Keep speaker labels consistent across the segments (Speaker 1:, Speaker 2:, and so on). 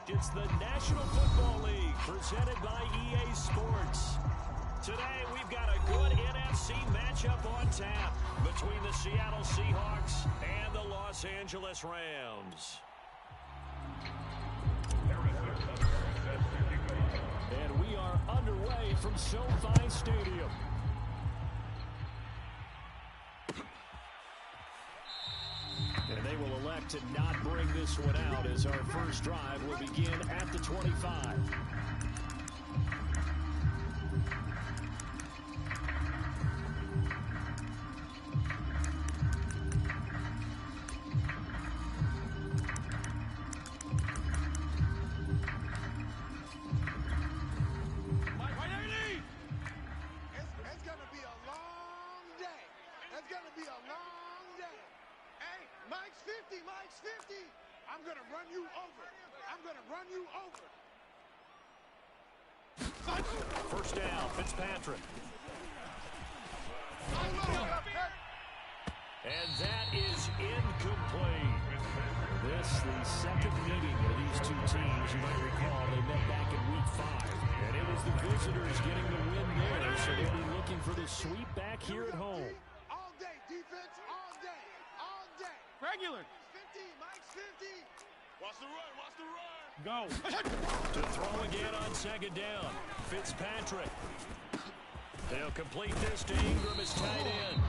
Speaker 1: It's the National Football League presented by EA Sports. Today, we've got a good NFC matchup on tap between the Seattle Seahawks and the Los Angeles Rams. And we are underway from SoFi Stadium. And they will elect to not bring this one out as our first drive will begin at the 25.
Speaker 2: First down, Fitzpatrick.
Speaker 1: And that is incomplete. This, the second meeting of these two teams. You might recall they met back in Week 5. And it was the visitors getting the win there, so they'll be looking for the sweep back here at home.
Speaker 3: All day, defense, all day, all day.
Speaker 2: Regular.
Speaker 3: 50, Mike's 50. Watch the run, watch the run.
Speaker 2: Go.
Speaker 1: To throw again on second down. Fitzpatrick. They'll complete this to Ingram as tight end.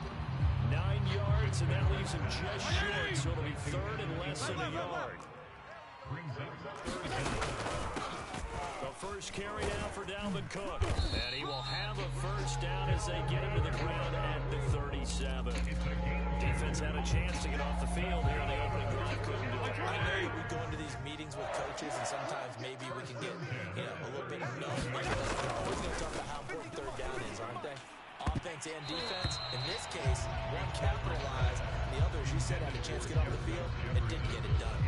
Speaker 1: 9 yards, and that leaves him just short, so it'll be third and less than a yard. The first carry down for Dalvin Cook. And he will have a first down as they get him to the ground at the 37. Defense had a chance to get off the field here in the opening drive. Couldn't do it.
Speaker 4: I know we go into these meetings with coaches, and sometimes maybe we can get, a little bit numb. We're going to talk about how important third down is, aren't they? Offense and defense. In this case, one capitalized. The others, you said, had a chance to get off the field and didn't get it done.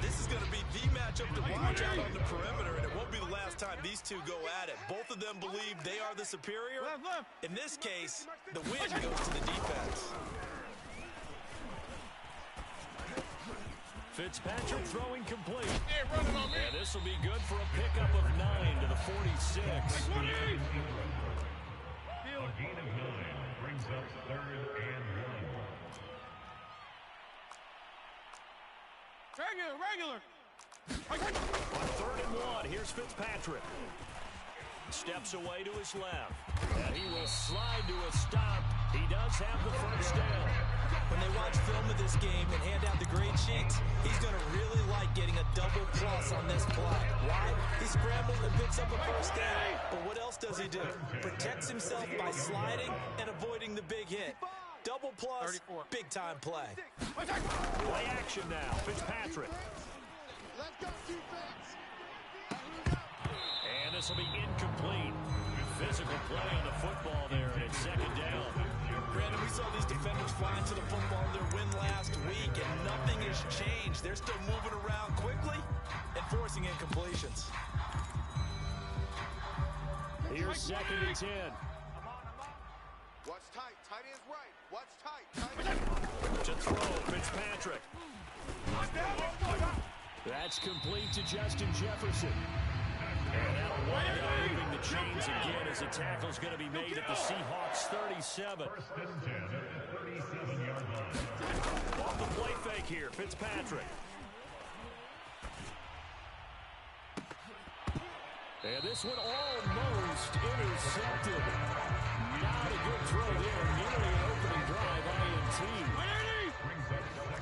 Speaker 5: This is going to be the matchup to watch out on the perimeter, and it won't be the last time these two go at it. Both of them believe they are the superior. In this case, the win goes to the defense.
Speaker 1: Fitzpatrick throwing complete. And this will be good for a pickup of 9 to the 46.
Speaker 6: A gain of 9 brings up 3rd and 1.
Speaker 2: Regular.
Speaker 1: On 3rd and 1, here's Fitzpatrick. Steps away to his left. And he will slide to a stop. He does have the first down.
Speaker 4: When they watch film of this game and hand out the grade sheets, he's going to really like getting a double plus on this play. Why? He scrambles and picks up a first down. But what else does he do? Protects himself by sliding and avoiding the big hit. Double plus, big-time play.
Speaker 1: Play action now. Fitzpatrick.
Speaker 3: Let's go, defense.
Speaker 1: And this will be incomplete. Physical play on the football there, and it's second down.
Speaker 5: Brandon, we saw these defenders flying to the football in their win last week, and nothing has changed. They're still moving around quickly and forcing incompletions.
Speaker 1: Here's second and 10.
Speaker 3: What's tight? Tight end's right. What's tight?
Speaker 1: To throw, Fitzpatrick. That's complete to Justin Jefferson. And that'll wind up moving the chains again as a tackle's going to be made at the Seahawks 37.
Speaker 6: 1st and 10 at the 37-yard line.
Speaker 1: Off the play fake here, Fitzpatrick. And this one almost intercepted. Not a good throw there. Nearly an opening drive, INT.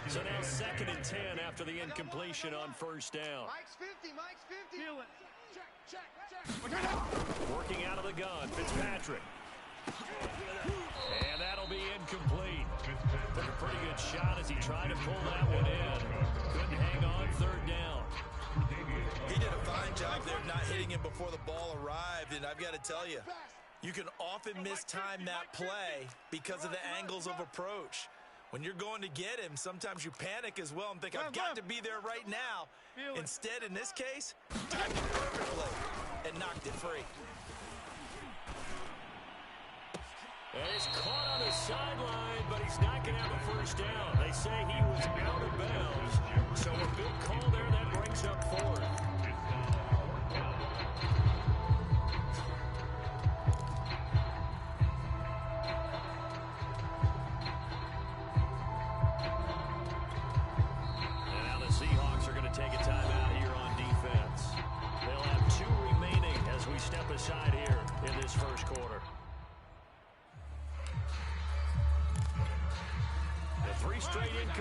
Speaker 1: So now 2nd and 10 after the incompletion on first down.
Speaker 3: Mike's 50, Mike's 50.
Speaker 2: Feel it.
Speaker 3: Check.
Speaker 1: Working out of the gun, Fitzpatrick. And that'll be incomplete. Took a pretty good shot as he tried to pull that one in. Couldn't hang on 3rd down.
Speaker 5: He did a fine job there of not hitting him before the ball arrived, and I've got to tell you, you can often mistime that play because of the angles of approach. When you're going to get him, sometimes you panic as well and think, I've got to be there right now. Instead, in this case, timed it perfectly and knocked it free.
Speaker 1: And he's caught on the sideline, but he's not going to have a first down. They say he was out of bounds. So a big call there that brings up 4th.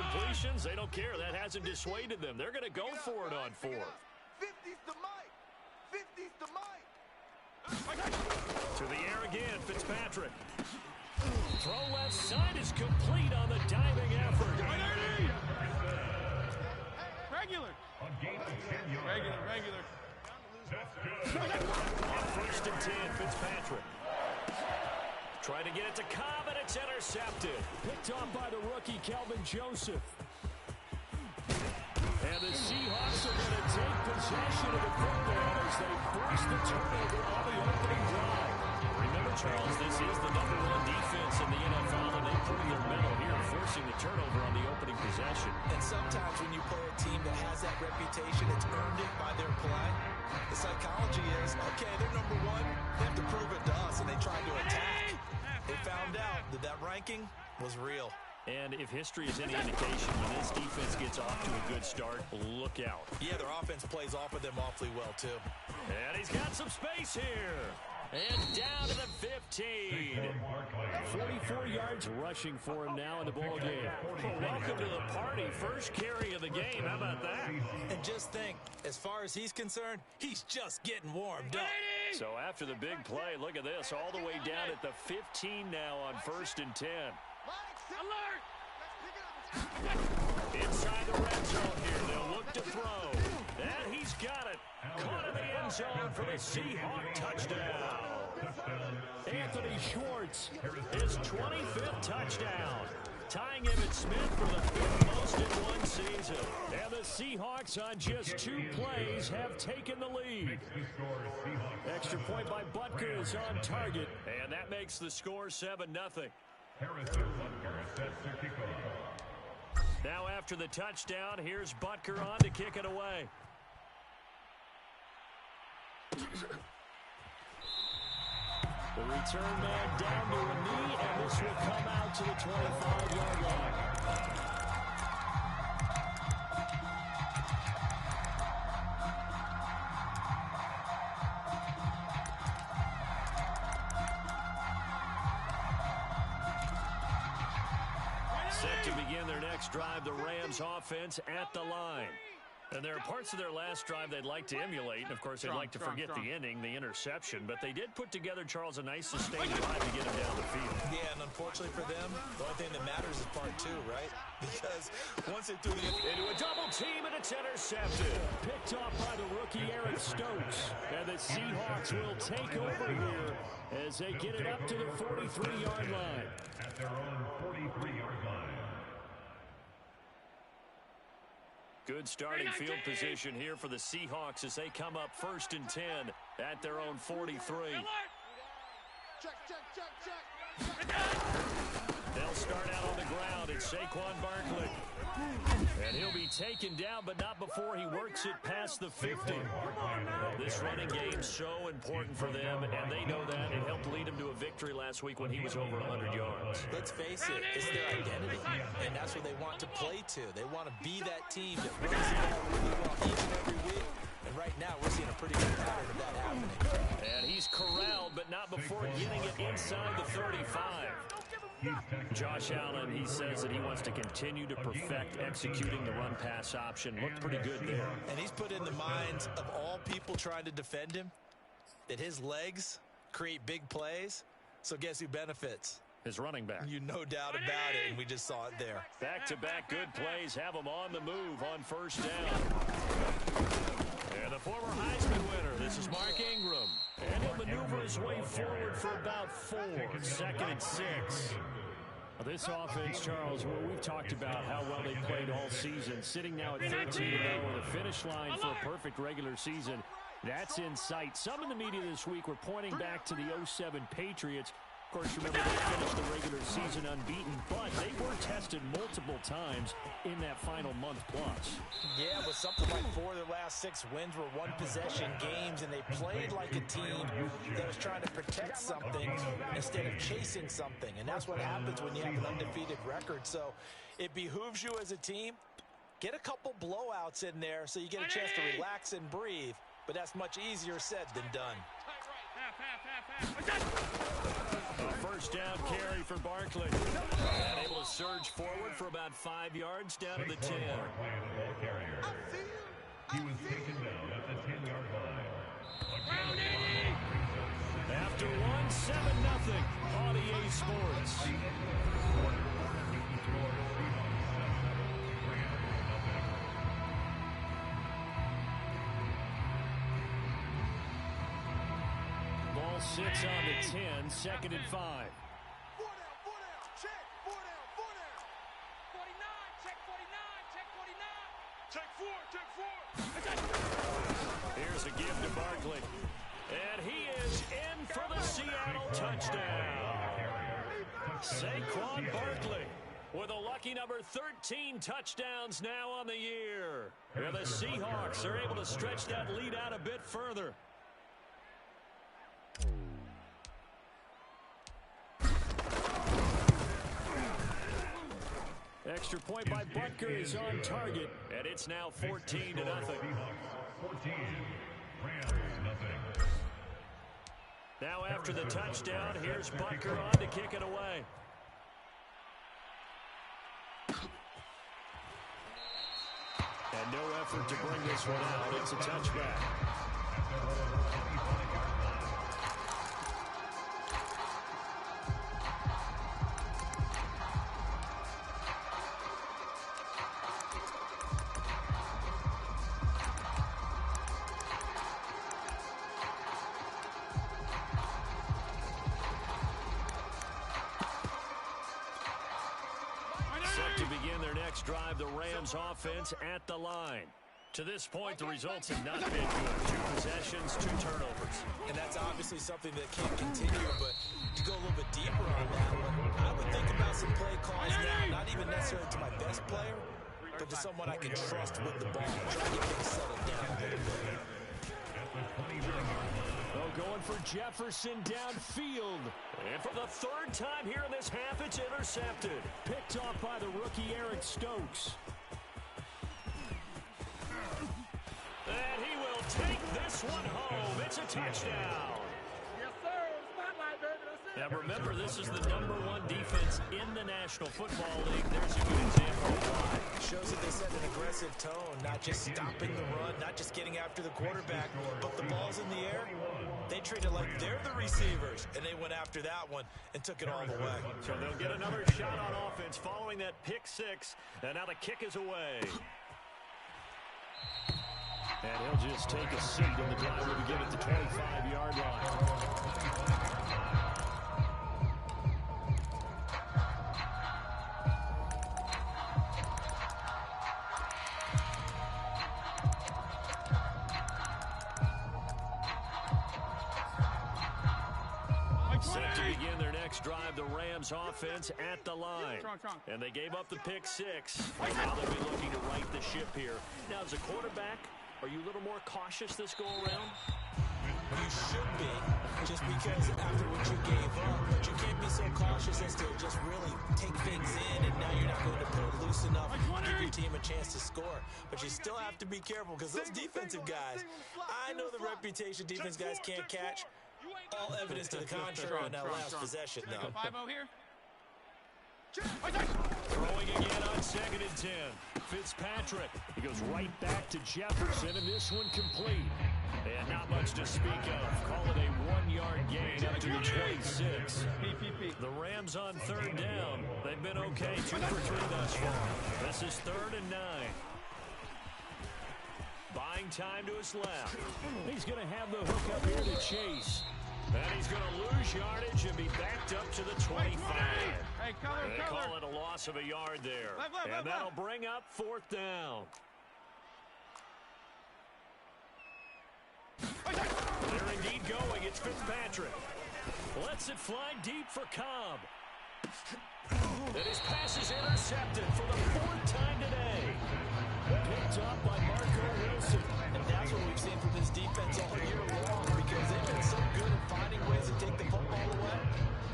Speaker 1: completions. They don't care. That hasn't dissuaded them. They're going to go for it on 4th.
Speaker 3: 50's the Mike. 50's the Mike.
Speaker 1: To the air again, Fitzpatrick. Throw left side is complete on the diving effort.
Speaker 3: Regular. Regular.
Speaker 1: On 1st and 10, Fitzpatrick. Trying to get it to Cobb, and it's intercepted. Picked off by the rookie, Kelvin Joseph. And the Seahawks are going to take possession of the football as they force the turnover on the opening drive. Remember, Charles, this is the #1 defense in the NFL, and they prove their mettle here, forcing the turnover on the opening possession.
Speaker 4: And sometimes when you play a team that has that reputation, it's earned it by their play. The psychology is, okay, they're #1. They have to prove it to us, and they try to attack. They found out that that ranking was real.
Speaker 1: And if history is any indication, when this defense gets off to a good start, look out.
Speaker 4: Yeah, their offense plays off of them awfully well, too.
Speaker 1: And he's got some space here. And down to the 15. 44 yards rushing for him now in the ball game. Well, welcome to the party. First carry of the game. How about that?
Speaker 4: And just think, as far as he's concerned, he's just getting warmed up.
Speaker 1: So after the big play, look at this. All the way down at the 15 now on 1st and 10.
Speaker 3: Alert!
Speaker 1: Inside the red zone here. They'll look to throw. And he's got it. Caught in the end zone for the Seahawk touchdown. Anthony Schwartz, his 25th touchdown. Tying Emmitt Smith for the 5th most in one season. And the Seahawks on just 2 plays have taken the lead. Extra point by Butker is on target. And that makes the score 7-0. Now after the touchdown, here's Butker on to kick it away. The return man down to a knee, and this will come out to the 25-yard line. Set to begin their next drive, the Rams offense at the line. And there are parts of their last drive they'd like to emulate. And, of course, they'd like to forget the ending, the interception. But they did put together, Charles, a nice sustained drive to get him down the field.
Speaker 4: Yeah, and unfortunately for them, the only thing that matters is part 2, right? Because once they threw the...
Speaker 1: Into a double team, and it's intercepted. Picked off by the rookie, Eric Stokes. And the Seahawks will take over here as they get it up to the 43-yard line.
Speaker 6: At their own 43-yard line.
Speaker 1: Good starting field position here for the Seahawks as they come up 1st and 10 at their own 43.
Speaker 3: Check.
Speaker 1: They'll start out on the ground. It's Saquon Barkley. And he'll be taken down, but not before he works it past the 50. This running game's so important for them, and they know that. It helped lead him to a victory last week when he was over 100 yards.
Speaker 4: Let's face it, it's their identity, and that's what they want to play to. They want to be that team that runs the ball really well each and every week. And right now, we're seeing a pretty good pattern of that happening.
Speaker 1: And he's corralled, but not before getting it inside the 35. Josh Allen, he says that he wants to continue to perfect executing the run-pass option. Looked pretty good there.
Speaker 4: And he's put in the minds of all people trying to defend him that his legs create big plays. So guess who benefits?
Speaker 1: His running back.
Speaker 4: You no doubt about it, and we just saw it there.
Speaker 1: Back-to-back good plays have him on the move on 1st down. And the former Heisman winner, this is Mark Ingram. And he'll maneuver his way forward for about 4. 2nd and 6. This offense, Charles, we've talked about how well they played all season. Sitting now at 13-0 with a finish line for a perfect regular season. That's in sight. Some in the media this week were pointing back to the 07 Patriots. Of course, remember, they finished the regular season unbeaten, but they were tested multiple times in that final month plus.
Speaker 4: Yeah, with something like 4 of their last 6 wins were one-possession games, and they played like a team that was trying to protect something instead of chasing something. And that's what happens when you have an undefeated record. So it behooves you as a team, get a couple blowouts in there so you get a chance to relax and breathe. But that's much easier said than done.
Speaker 1: A first down carry for Barkley. And able to surge forward for about 5 yards down to the 10.
Speaker 6: He was taken down at the 10-yard line.
Speaker 1: After 1-7-0, Audier Sports. Ball sits on the 10, 2nd and 5.
Speaker 3: 4 down, check, 4 down,
Speaker 7: 49, check 49, check 49.
Speaker 3: check 4.
Speaker 1: Here's a give to Barkley. And he is in for the Seattle touchdown. Saquon Barkley with a lucky number 13 touchdowns now on the year. And the Seahawks are able to stretch that lead out a bit further. Extra point by Butker is on target, and it's now 14-0.
Speaker 6: 14, Rams, nothing.
Speaker 1: Now after the touchdown, here's Butker on to kick it away. And no effort to bring this one out. It's a touchback. Drive the Rams offense at the line. To this point, the results have not been good. 2 possessions, 2 turnovers.
Speaker 4: And that's obviously something that can't continue, but to go a little bit deeper on that one, I would think about some play calls now, not even necessarily to my best player, but to someone I can trust with the ball. Try to get things settled down a little bit.
Speaker 1: Oh, going for Jefferson downfield. And for the 3rd time here in this half, it's intercepted. Picked off by the rookie Eric Stokes. And he will take this one home. It's a touchdown.
Speaker 7: Yes, sir. Spotlight, baby. That's it.
Speaker 1: Now remember, this is the #1 defense in the National Football League. There's a good example of why.
Speaker 4: Shows that they set an aggressive tone, not just stopping the run, not just getting after the quarterback, but the ball's in the air. They treat it like they're the receivers, and they went after that one and took it all the way.
Speaker 1: So they'll get another shot on offense following that pick 6, and now the kick is away. And he'll just take a seat on the drive to begin at the 25-yard line. Set to begin their next drive, the Rams offense at the line. And they gave up the pick 6. Now they'll be looking to right the ship here. Now, as a quarterback, are you a little more cautious this go-around?
Speaker 4: You should be, just because after what you gave up, but you can't be so cautious as to just really take things in, and now you're not going to put it loose enough to give your team a chance to score. But you still have to be careful, because those defensive guys, I know the reputation defense guys can't catch. All evidence to the contrary on that last possession, though.
Speaker 7: 5-0 here.
Speaker 1: Throwing again on 2nd and 10. Fitzpatrick. He goes right back to Jefferson, and this one complete. And not much to speak of. Call it a 1-yard gain up to the 26. The Rams on 3rd down. They've been okay, 2 for 3 thus far. This is 3rd and 9. Buying time to his left. He's going to have the hook up here to Chase. And he's going to lose yardage and be backed up to the 25.
Speaker 7: Hey,
Speaker 1: They call it a loss of a yard there. And that'll bring up 4th down. They're indeed going. It's Fitzpatrick. Lets it fly deep for Cobb. And his pass is intercepted for the 4th time today. Picked up by Marco Wilson.
Speaker 4: And that's what we've seen from this defense all year long, because they've been so good at finding ways to take the football away.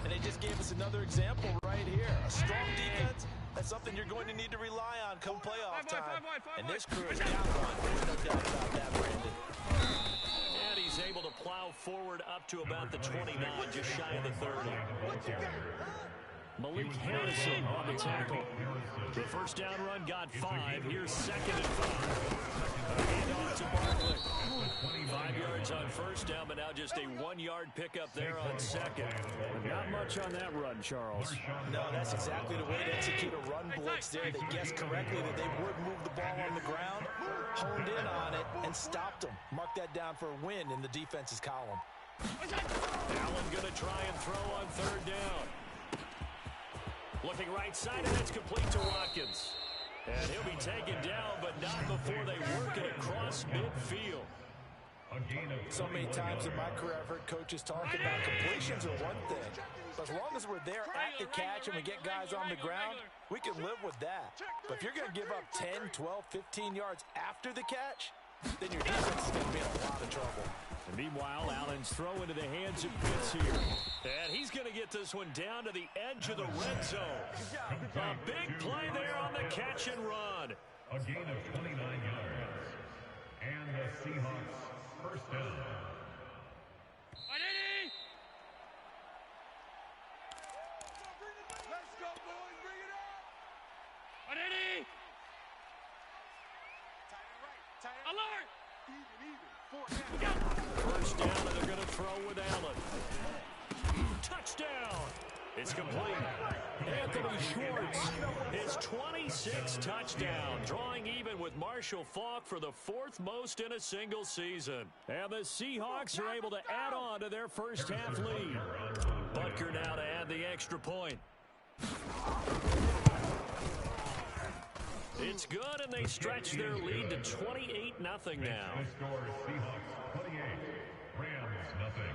Speaker 4: And they just gave us another example right here. A strong defense, that's something you're going to need to rely on come playoff time. And this crew is down one. There's no doubt about that, Brandon.
Speaker 1: And he's able to plow forward up to about the 29, just shy of the 30. Malik Harrison on the tackle. The first down run got 5. Here's 2nd and 5. Handoff to Barkley. 5 yards on first down, but now just a 1-yard pickup there on 2nd. Not much on that run, Charles.
Speaker 4: No, that's exactly the way to execute a run blitz there. They guessed correctly that they would move the ball on the ground, honed in on it, and stopped them. Mark that down for a win in the defense's column.
Speaker 1: Allen going to try and throw on 3rd down. Looking right side, and it's complete to Watkins. And he'll be taken down, but not before they work it across midfield.
Speaker 4: So many times in my career, I've heard coaches talk about completions are one thing. But as long as we're there at the catch and we get guys on the ground, we can live with that. But if you're going to give up 10, 12, 15 yards after the catch, then your defense is going to be in a lot of trouble.
Speaker 1: And meanwhile, Allen's throw into the hands of Pitts here. And he's going to get this one down to the edge of the red zone. A big play there on the catch and run.
Speaker 6: A gain of 29 yards. And the Seahawks first down.
Speaker 7: Let's go, boys. Bring it up. Aditi. Alert.
Speaker 1: First down, and they're going to throw with Allen. Touchdown. It's complete. Anthony Schwartz, his 26th touchdown, drawing even with Marshall Faulk for the 4th most in a single season. And the Seahawks are able to add on to their first half lead. Butker now to add the extra point. It's good, and they stretch their lead to 28-0 now.
Speaker 6: The score, Seahawks 28, Rams nothing.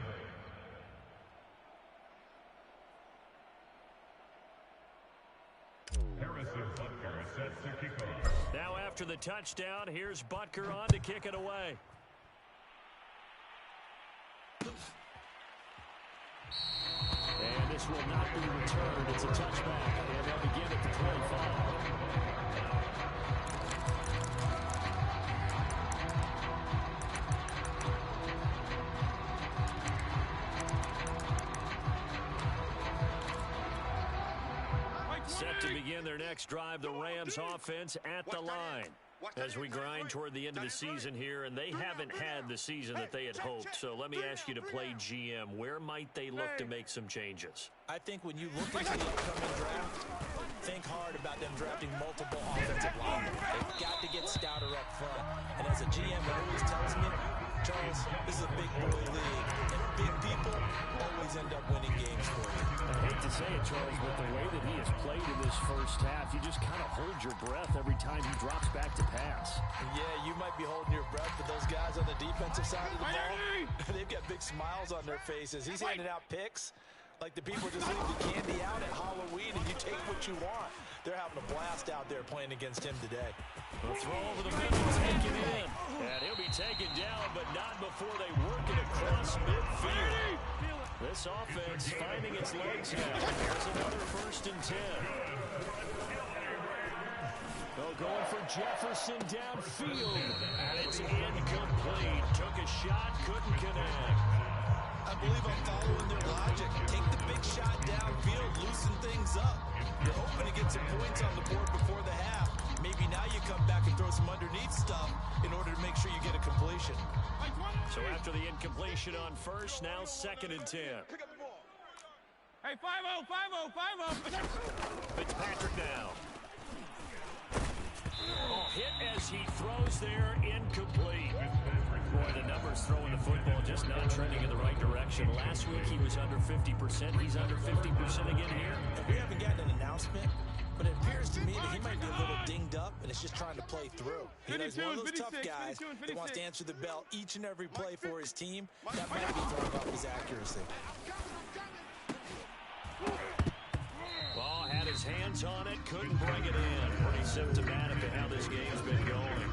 Speaker 6: Harrison Butker sets to kick off.
Speaker 1: Now after the touchdown, here's Butker on to kick it away. And this will not be returned. It's a touchback, and they'll begin at the 25. Set to begin their next drive, the Rams offense at the line. As we grind toward the end of the season here, and they haven't had the season that they had hoped. So let me ask you to play GM. Where might they look to make some changes?
Speaker 4: I think when you look into the upcoming draft, think hard about them drafting multiple offensive linemen. They've got to get stouter up front. And as a GM, it always tells me, Charles, this is a big boy league. And big people always end up winning games for you.
Speaker 1: I hate to say it, Charles, but the way that he has played in this first half, you just kind of hold your breath every time he drops back to pass.
Speaker 4: Yeah, you might be holding your breath, but those guys on the defensive side of the ball, they've got big smiles on their faces. He's handing out picks like the people just leave the candy out at Halloween and you take what you want. They're having a blast out there playing against him today.
Speaker 1: We'll throw over the middle, take it in. And he'll be taken down, but not before they work it across midfield. This offense finding its legs now. There's another 1st and 10. They'll go for Jefferson downfield. And it's incomplete. Took a shot, couldn't connect.
Speaker 4: I believe I'm following their logic. Take the big shot downfield, loosen things up. You're hoping to get some points on the board before the half. Maybe now you come back and throw some underneath stuff in order to make sure you get a completion.
Speaker 1: So after the incompletion on first, now 2nd and 10.
Speaker 7: Hey, 5-0, 5-0, 5-0.
Speaker 1: Fitzpatrick now. Oh, hit as he throws there, incomplete. Boy, the numbers throwing the football just not trending in the right direction. Last week he was under 50%. He's under 50% again here.
Speaker 4: We haven't gotten an announcement, but it appears to me that he might be a little dinged up and it's just trying to play through. You know, he's one of those tough guys that wants to answer the bell each and every play for his team. That might be throwing off his accuracy.
Speaker 1: Ball had his hands on it, couldn't bring it in. Pretty symptomatic of how this game's been going.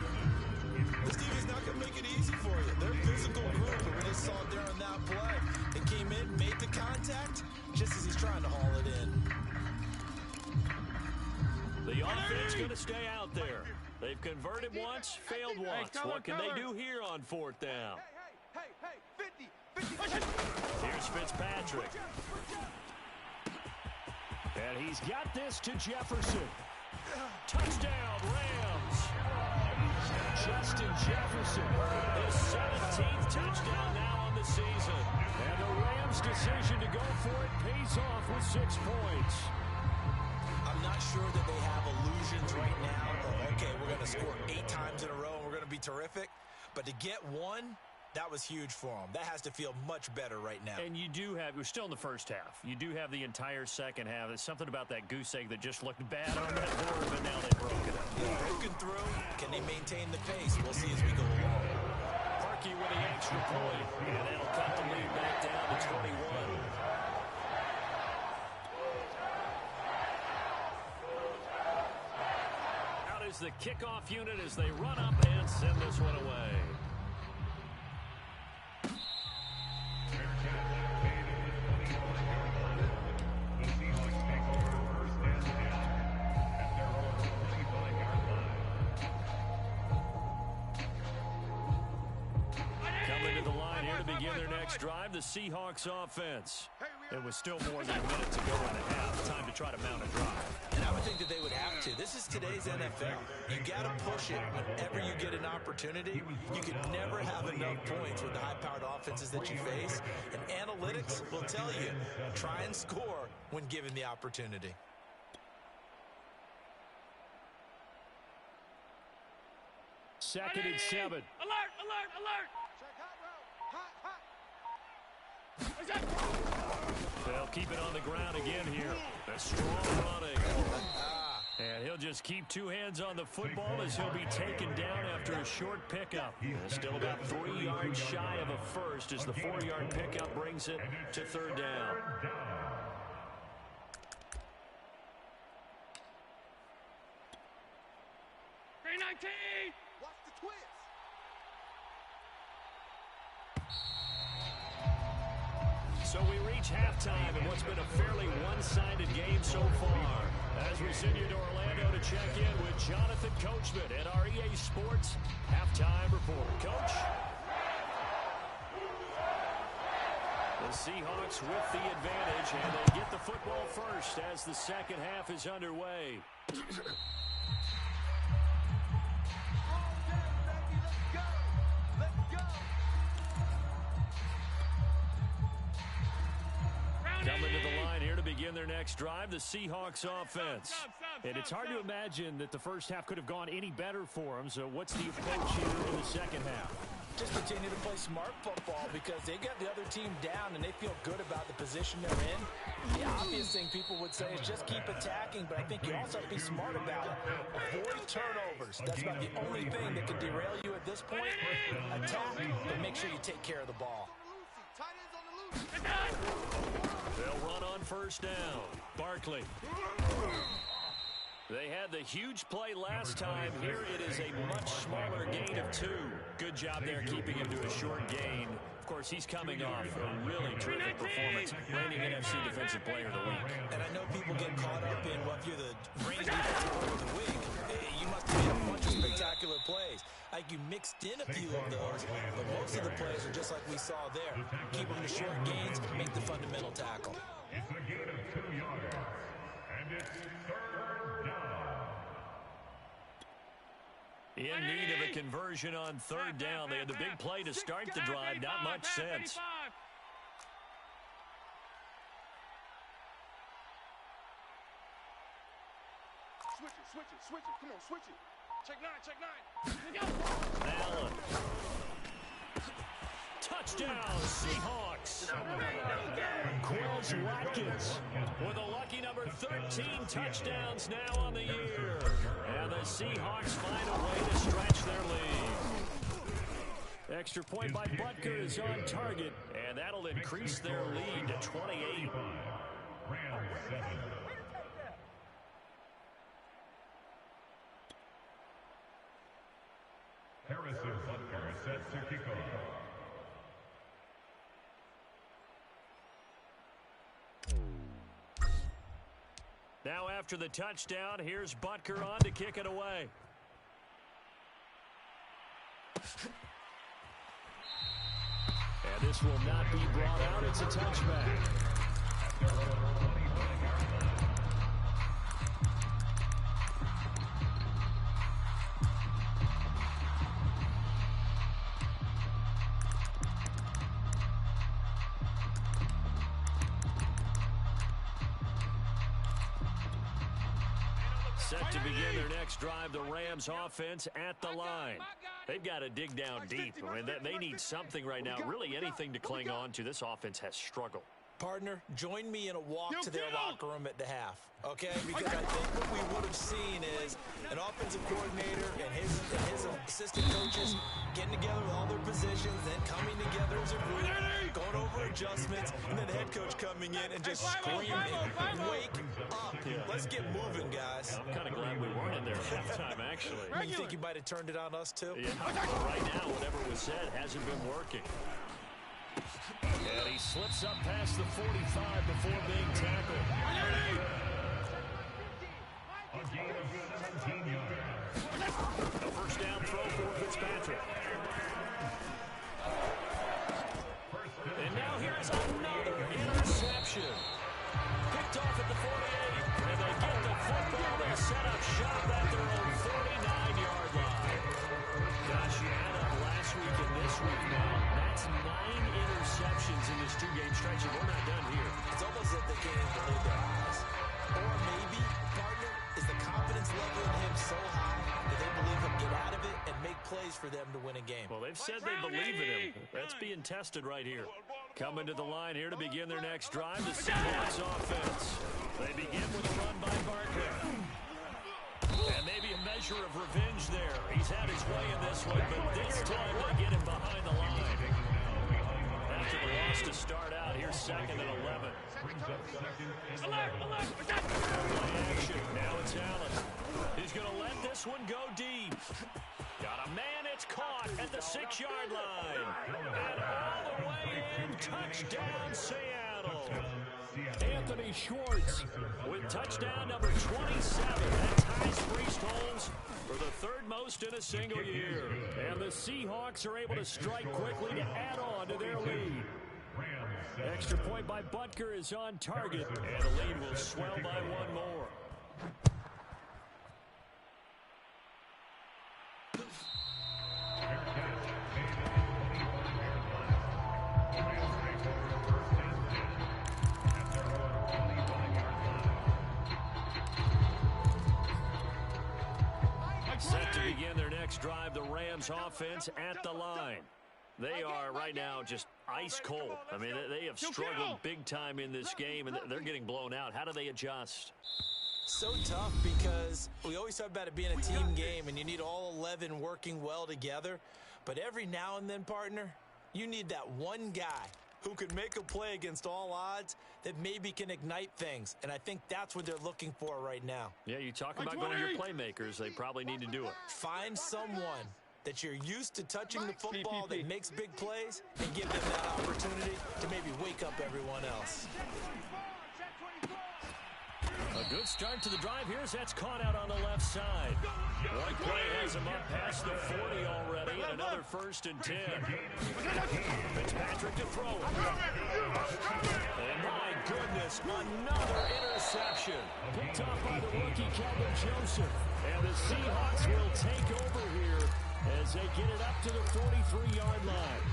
Speaker 4: This team is not going to make it easy for you. They're a physical group, and we just saw it there on that play. They came in, made the contact, just as he's trying to haul it in.
Speaker 1: The offense going to stay out there. They've converted once, failed once. What can they do here on 4th down?
Speaker 7: Hey, 50,
Speaker 1: Here's Fitzpatrick. And he's got this to Jefferson. Touchdown, Rams. Justin Jefferson, his 17th touchdown now on the season. And the Rams' decision to go for it pays off with 6 points.
Speaker 5: I'm not sure that they have illusions right now. Oh, okay, we're going to score 8 times in a row and we're going to be terrific. But to get one, that was huge for them. That has to feel much better right now.
Speaker 1: And you do have, we're still in the first half. You do have the entire second half. There's something about that goose egg that just looked bad on that board, but now they broke it up.
Speaker 5: Broken through. Can they maintain the pace? We'll see as we go along.
Speaker 1: Parkey with the extra point, and that'll cut the lead back down to 21. Out is the kickoff unit as they run up and send this one away. Drive the Seahawks offense. It was still more than a minute to go in the half. Time to try to mount a drive.
Speaker 5: And I would think that they would have to. This is today's NFL. You got to push it whenever you get an opportunity. You can never have enough points with the high-powered offenses that you face. And analytics will tell you, try and score when given the opportunity.
Speaker 1: Second and 7.
Speaker 7: Alert, alert, alert.
Speaker 1: They'll keep it on the ground again here. A strong running. And he'll just keep 2 hands on the football as he'll be taken down after a short pickup. Still about 3 yards shy of a first as the 4-yard pickup brings it to 3rd down.
Speaker 7: 319.
Speaker 3: Watch the twist.
Speaker 1: So we reach halftime in what's been a fairly one-sided game so far. As we send you to Orlando to check in with Jonathan Coachman at our EA Sports Halftime Report. Coach? The Seahawks with the advantage, and they get the football first as the second half is underway. Coming to the line here to begin their next drive, the Seahawks offense. And it's hard to imagine that the first half could have gone any better for them. So what's the approach here in the second half?
Speaker 4: Just continue to play smart football because they got the other team down and they feel good about the position they're in. The obvious thing people would say is just keep attacking, but I think you also have to be smart about it. Avoid turnovers. That's about the only thing that can derail you at this point. Attack, but make sure you take care of the ball.
Speaker 1: They'll run on first down. Barkley. They had the huge play last time. Here it is a much smaller gain of 2. Good job there keeping him to a short gain. Of course, he's coming off a really terrific performance, reigning NFC Defensive Player of the Week.
Speaker 5: And I know people get caught up in, well, if you're the reigning Defensive Player of the Week, you must have made a bunch of spectacular plays. I think you mixed in a few of those, but most of the plays are just like we saw there. Keep them to short gains, make the fundamental tackle.
Speaker 6: It's a gain of 2 yards, and it's 3rd down.
Speaker 1: In need of a conversion on 3rd down. They had the big play to start the drive. Not much sense.
Speaker 3: Switch it. Come on, switch it. Check 9.
Speaker 1: Allen. Touchdown, Seahawks. Quez Watkins with a lucky number 13 touchdowns now on the year. And the Seahawks find a way to stretch their lead. Extra point by Butker is on target, and that'll increase their lead to 28.
Speaker 6: Rams 7. Harrison Butker set to kick off.
Speaker 1: Now after the touchdown, here's Butker on to kick it away. And This will not be brought out. It's a touchback. Set to begin their next drive, the Rams offense at the line. They've got to dig down deep. I mean, they need something right now, really anything to cling on to. This offense has struggled.
Speaker 5: Partner, join me in a walk to their locker room at the half, okay? Because I think what we would have seen is an offensive coordinator and his assistant coaches getting together with all their positions, then coming together as a group, going over adjustments, and then the head coach coming in and just screaming, wake up. Let's get moving, guys.
Speaker 1: I'm kind of glad we weren't in there at halftime, actually.
Speaker 5: You think you might have turned it on us, too?
Speaker 1: Yeah, right now, whatever was said hasn't been working. And he slips up past the 45 before being tackled. A first down throw for Fitzpatrick. And now here's another interception. Picked off at the 48. And they get the football. They set up shop at their own 49-yard line. Gosh, you had up last week and this week now. That's 9 interceptions in this two-game stretch, and we're not done here.
Speaker 5: It's almost like they can't even believe their eyes. Or maybe, partner, is the confidence level in him so high that they believe he'll get out of it and make plays for them to win a game.
Speaker 1: Well, they've said they believe in him. That's being tested right here. Coming to the line here to begin their next drive, the Seahawks offense. They begin with a run by Barker. And maybe a measure of revenge there. He's had his way in this one, but this time they get him behind the line. After the loss to start out, here's 2nd and 11. Play action. Now it's Allen. He's going to let this one go deep. Got a man, it's caught at the 6-yard line. And all the way in, touchdown Seattle. Anthony Schwartz with touchdown number 27. That ties Priest Holmes for the 3rd most in a single year. And the Seahawks are able to strike quickly to add on to their lead. Extra point by Butker is on target, and the lead will swell by 1 more. Set to begin their next drive, the Rams offense at the line. They are right now just ice cold. I mean, they have struggled big time in this game, and they're getting blown out. How do they adjust?
Speaker 5: So tough because we always talk about it being a team game, and you need all 11 working well together. But every now and then, partner, you need that one guy who can make a play against all odds that maybe can ignite things. And I think that's what they're looking for right now.
Speaker 1: Yeah, you talk about going to your playmakers. They probably need to do it.
Speaker 5: Find someone that you're used to touching the football that makes big plays and give them that opportunity to maybe wake up everyone else.
Speaker 1: A good start to the drive. Here's that's caught out on the left side. One play has him up past the 40 already, and another 1st and 10. Fitzpatrick to throw it. And my goodness, another interception. Picked off by the rookie, Calvin Joseph. And the Seahawks will take over here as they get it up to the 43-yard line.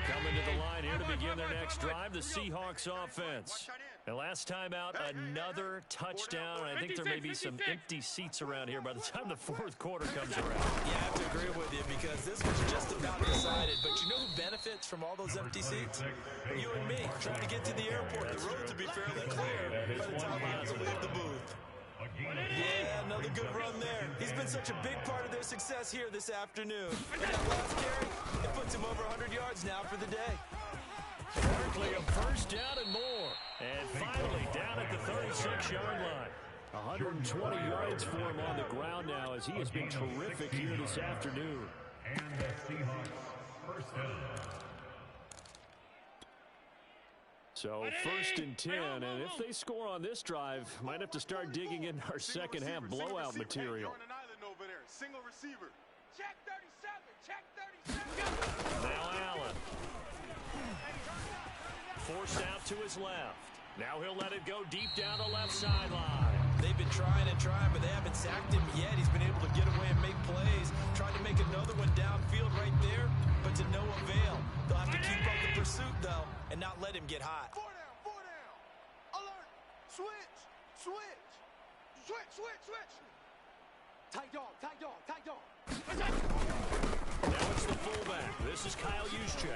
Speaker 1: Coming to the line here to begin their next drive, the Seahawks offense. And last time out, another touchdown. I think there may be some empty seats around here by the time the 4th quarter comes around.
Speaker 5: Yeah, I have to agree with you because this was just about decided. But you know who benefits from all those empty seats? You and me, trying to get to the airport. The roads will be fairly clear by the time I have to leave the booth. Yeah, another good run there. He's been such a big part of their success here this afternoon. And that last carry, it puts him over 100 yards now for the day.
Speaker 1: Berkeley, a first down and more. And finally down at the 36-yard line. 120 yards for him on the ground now as he has been terrific here this afternoon.
Speaker 6: And the Seahawks first down.
Speaker 1: So 1st and 10, and if they score on this drive, might have to start digging into our second half blowout material.
Speaker 3: Single receiver.
Speaker 7: Check 37. Check 37.
Speaker 1: Now Allen. Forced out to his left. Now he'll let it go deep down the left sideline.
Speaker 5: They've been trying and trying, but they haven't sacked him yet. He's been able to get away and make plays. Tried to make another one downfield right there, but to no avail. They'll have to keep up the pursuit, though, and not let him get hot.
Speaker 3: 4 down. Alert. Switch.
Speaker 7: Tight dog.
Speaker 1: Now it's the fullback. This is Kyle Juszczyk.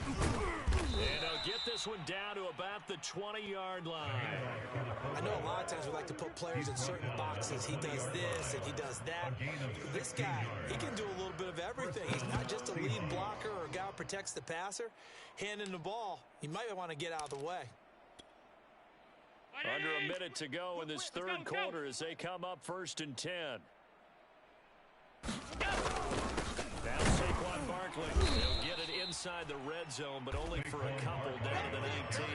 Speaker 1: And he'll get this one down to about the 20-yard line.
Speaker 5: I know a lot of times we like to put players in certain boxes. He does this and he does that. This guy, he can do a little bit of everything. He's not just a lead blocker or a guy who protects the passer. Handing the ball, he might want to get out of the way.
Speaker 1: Under a minute to go in this third quarter as they come up 1st and 10. Now Saquon Barkley. He'll get it inside the red zone, but only for a couple down to the 19.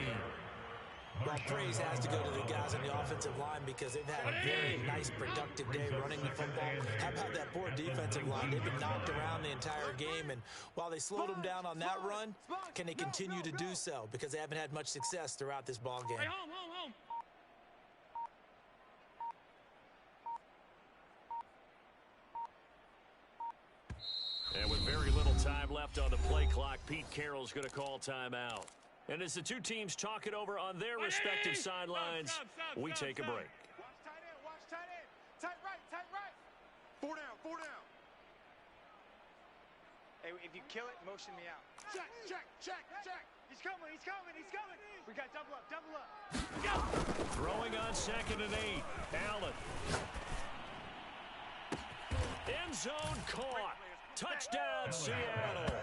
Speaker 5: Well, praise has to go to the guys on the offensive line because they've had a very nice, productive day running the football. How about that poor defensive line? They've been knocked around the entire game, and while they slowed them down on that run, can they continue to do so? Because they haven't had much success throughout this ball game.
Speaker 7: Hey, home.
Speaker 1: And with very little time left on the play clock, Pete Carroll's going to call timeout. And as the two teams talk it over on their respective sidelines, we take a break.
Speaker 3: Watch tight end. Tight right. 4 down.
Speaker 8: Hey, if you kill it, motion me out.
Speaker 3: Check.
Speaker 8: He's coming. We got double up.
Speaker 7: Go.
Speaker 1: Throwing on 2nd and 8. Allen. End zone caught. Touchdown, Seattle.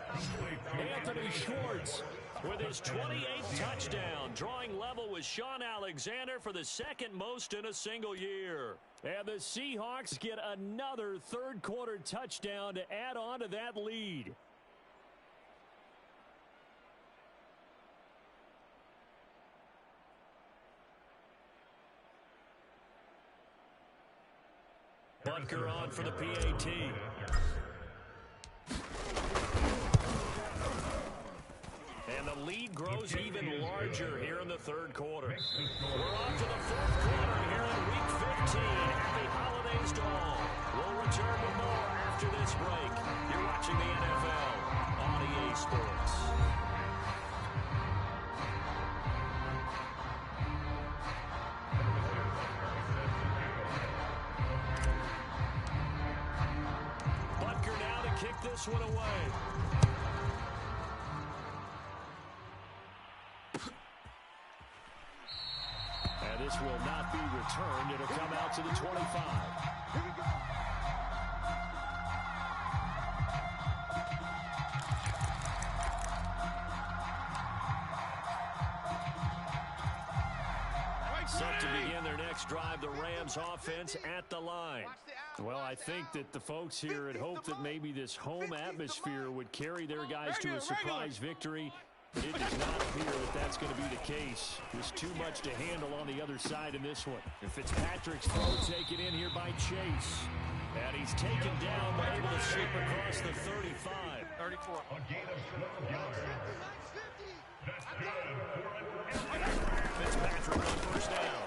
Speaker 1: Anthony Schwartz with his 28th touchdown, drawing level with Sean Alexander for the second most in a single year. And the Seahawks get another third quarter touchdown to add on to that lead. Butker on for the PAT. And the lead grows even larger here in the third quarter. We're on to the fourth quarter here in Week 15. Happy holidays to all. We'll return with more after this break. You're watching the NFL on EA Sports. Butker now to kick this one away. This will not be returned. It'll come out to the 25.
Speaker 3: Here we go.
Speaker 1: Set to begin their next drive, the Rams offense at the line. Well, I think that the folks here had hoped that maybe this home atmosphere would carry their guys to a surprise victory. But it does not appear that that's going to be the case. There's too much to handle on the other side in this one. And Fitzpatrick's throw taken in here by Chase. And he's taken down, but able to slip across the 35.
Speaker 8: 34.
Speaker 6: A gain of 12 yards.
Speaker 1: Fitzpatrick on first down.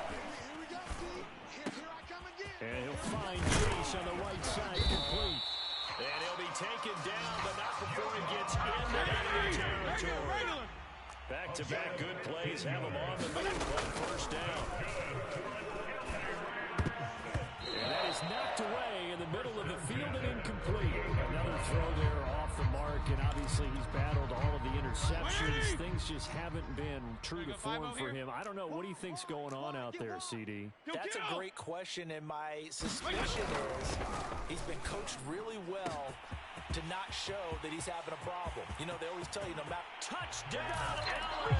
Speaker 3: Here we go, Steve. Here I come again.
Speaker 1: And he'll find Chase on the right side, complete. And he'll be taken down, but not before he gets into enemy territory. Back-to-back good plays have him on the move on first down. And that is knocked away in the middle of the field and incomplete. Another throw there off the mark, and obviously he's battled all of the interceptions. Things just haven't been true to form for him. I don't know. What do you think's going on out there, CD?
Speaker 5: That's a great question, and my suspicion is he's been coached really well to not show that he's having a problem. You know, they always tell you no matter.
Speaker 1: Touchdown, Allen!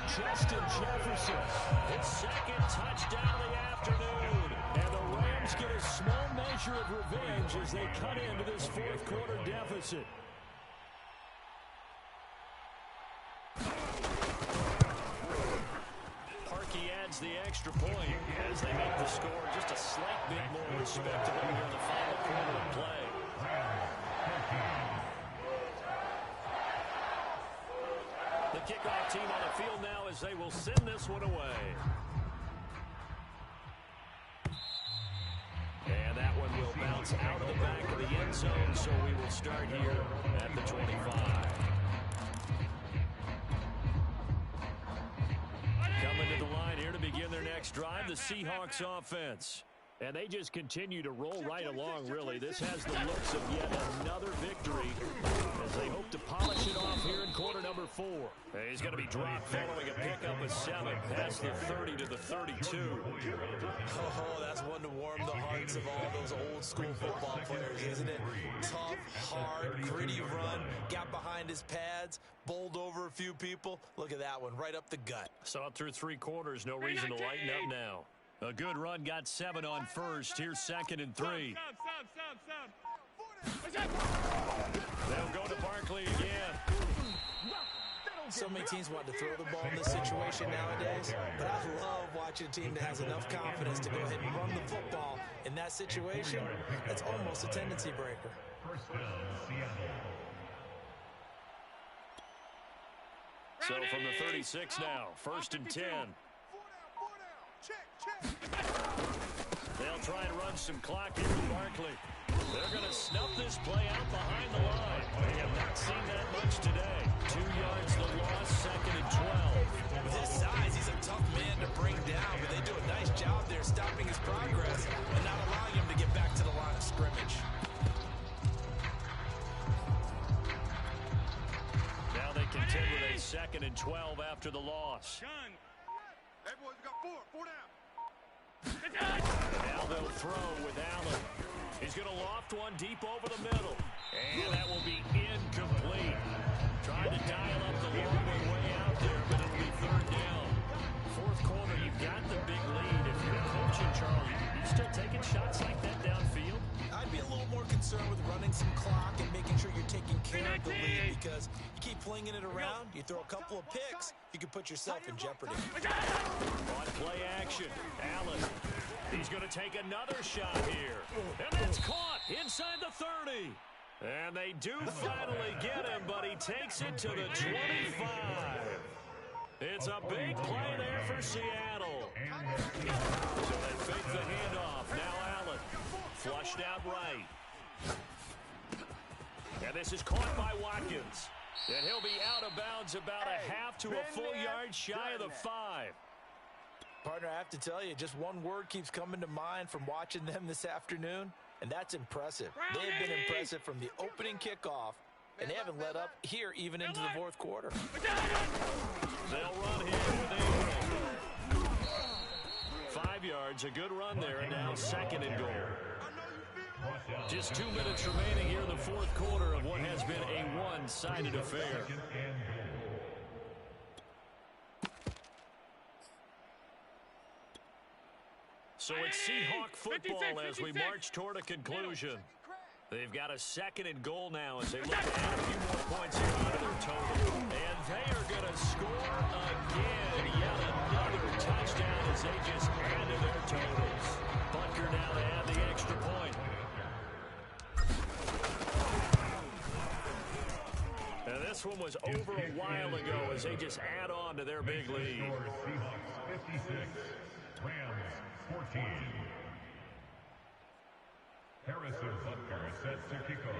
Speaker 1: Justin Jefferson, his second touchdown of the afternoon. And the Rams get a small measure of revenge as they cut into this fourth quarter deficit. wins the extra point as they make the score just a slight bit more respectable here in the final quarter of play. The kickoff team on the field now as they will send this one away. And that one will bounce out of the back of the end zone, so we will start here at the 25. Coming to the line here to begin their next drive, the Seahawks offense. And they just continue to roll right along, really. This has the looks of yet another victory as they hope to polish it off here in quarter number 4. He's going to be dropped following a pickup of 7 past the 30 to the 32.
Speaker 5: Oh, that's one to warm the hearts of all those old school football players, isn't it? Tough, hard, gritty run, got behind his pads, bowled over a few people. Look at that one, right up the gut.
Speaker 1: Saw it through 3 quarters, no reason to lighten up now. A good run, got 7 on first. Here's 2nd and 3. They'll go to Barkley again.
Speaker 5: So many teams want to throw the ball in this situation nowadays, but I love watching a team that has enough confidence to go ahead and run the football. In that situation, that's almost a tendency breaker.
Speaker 6: First down, Seattle.
Speaker 1: So from the 36 now, 1st and 10. They'll try and run some clock here with Barkley. They're going to snuff this play out behind the line. They have not seen that much today. 2 yards the loss, 2nd and 12.
Speaker 5: With his size, he's a tough man to bring down, but they do a nice job there stopping his progress and not allowing him to get back to the line of scrimmage.
Speaker 1: Now they contend with a 2nd and 12 after the loss.
Speaker 3: Hey, boys, we got 4 down.
Speaker 1: Now they'll throw with Allen. He's going to loft one deep over the middle. And that will be incomplete. Trying to dial up the long way out there, but it'll be 3rd down. 4th quarter, you've got the big lead. If you're coaching, Charlie, you still taking shots like that downfield?
Speaker 5: I'd be a little more concerned with running some clock and making sure you're taking care of the lead, because you keep flinging it around, you throw a couple of picks, you can put yourself in jeopardy.
Speaker 1: On play action, Allen. He's going to take another shot here. And that's caught inside the 30. And they do finally get him, but he takes it to the 25. It's a big play there for Seattle. So they fake the handoff. Now Allen. Flushed out right. And this is caught by Watkins. And he'll be out of bounds about a half to a full yard shy of the 5.
Speaker 5: Partner, I have to tell you, just one word keeps coming to mind from watching them this afternoon, and that's impressive. They have been impressive from the opening kickoff, and they haven't let up here even into the 4th quarter.
Speaker 1: They'll run here with Ingram. 5 yards, a good run there, and now 2nd and goal. Just 2 minutes remaining here in the 4th quarter of what has been a one-sided affair. So it's Seahawk football as we march toward a conclusion. They've got a 2nd and goal now as they look to add a few more points here onto their total. And they are going to score again. Yet another touchdown as they just add to their totals. Butker now to add the extra point. And this one was over a while ago as they just add on to their big lead.
Speaker 6: Seahawks 56, Rams 14. Harrison Butker set to kick off.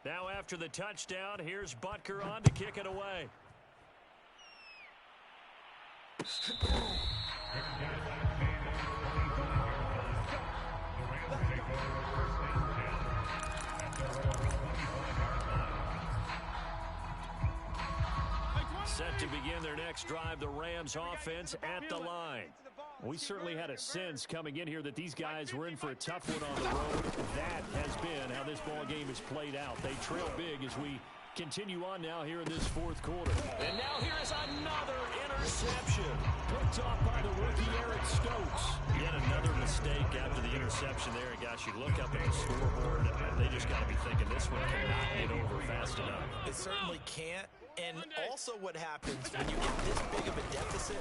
Speaker 1: Now after the touchdown, here's Butker on to kick it away. Set to begin their next drive, the Rams offense at the line. We certainly had a sense coming in here that these guys were in for a tough one on the road. That has been how this ball game is played out. They trail big as we Continue on now here in this fourth quarter. And now here is another interception. Picked off by the rookie Eric Stokes. Yet another mistake after the interception there. And gosh, you look up at the scoreboard, and they just got to be thinking this one cannot get over fast enough.
Speaker 5: It certainly can't. And also what happens when you get this big of a deficit,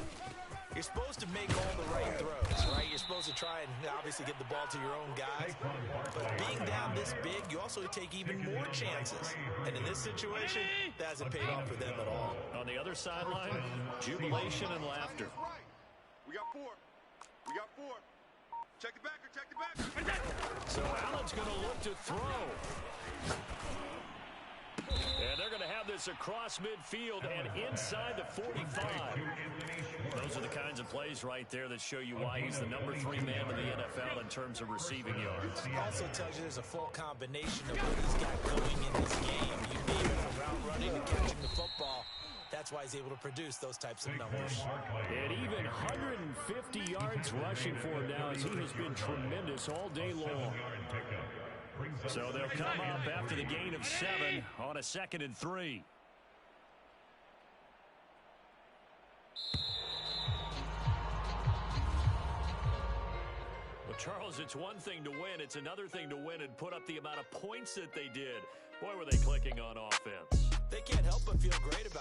Speaker 5: you're supposed to make all the right throws, right? You're supposed to try and obviously get the ball to your own guys. But being down this big, you also take even more chances. And in this situation, that hasn't paid off for them at all.
Speaker 1: On the other sideline, jubilation and laughter.
Speaker 3: We got four. We got four. Check the backer, check the backer.
Speaker 1: So Allen's going to look to throw. And they're going to have this across midfield and inside the 45. Those are the kinds of plays right there that show you why he's the number 3 man in the NFL in terms of receiving yards.
Speaker 5: It also tells you there's a full combination of what he's got going in this game. You name it, from route running to catching the football. That's why he's able to produce those types of numbers.
Speaker 1: And even 150 yards rushing for him now, as he has been tremendous all day long. So they'll come up after the gain of 7 on a 2nd and 3. Well, Charles, it's one thing to win. It's another thing to win and put up the amount of points that they did. Boy, were they clicking on offense.
Speaker 5: They can't help but feel great about